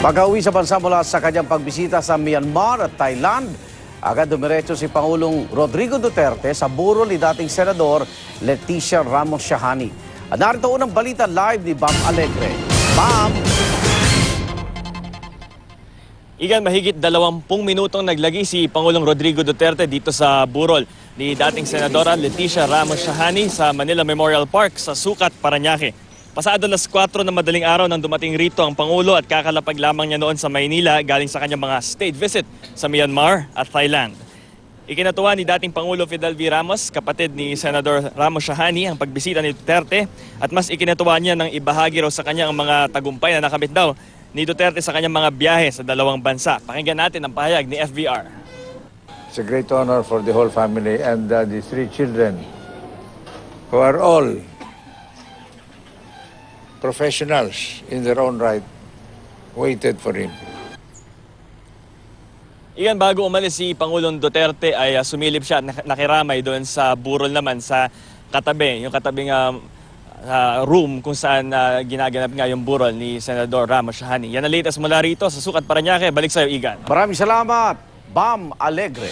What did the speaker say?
Pag-uwi sa bansa mula sa kanyang pagbisita sa Myanmar at Thailand, agad dumiretso si Pangulong Rodrigo Duterte sa burol ni dating Senador Leticia Ramos Shahani. At narito unang balita live ni Bam Alegre. Bam! Igan, mahigit 20 minutong naglagi si Pangulong Rodrigo Duterte dito sa burol ni dating Senadora Leticia Ramos Shahani sa Manila Memorial Park sa Sucat, Parañaque. Pasado alas 4 na madaling araw nang dumating rito ang Pangulo at kakalapag lamang niya noon sa Maynila galing sa kanyang mga state visit sa Myanmar at Thailand. Ikinatuwa ni dating Pangulo Fidel V. Ramos, kapatid ni Senador Ramos Shahani, ang pagbisita ni Duterte at mas ikinatuwa niya ng ibahagi raw sa kanya ang mga tagumpay na nakamit daw ni Duterte sa kanyang mga biyahe sa dalawang bansa. Pakinggan natin ang pahayag ni FVR. It's a great honor for the whole family and the 3 children who are all professionals in their own right waited for him. Iyan, bago umalis si Pangulong Duterte ay sumilip siya at nakiramay doon sa burol naman sa katabi, yung katabing room kung saan ginaganap nga yung burol ni Senador Ramos Shahani. Yan ang latest mula rito sa Sucat, Parañaque. Balik sa'yo, Igan. Maraming salamat, Bam Alegre.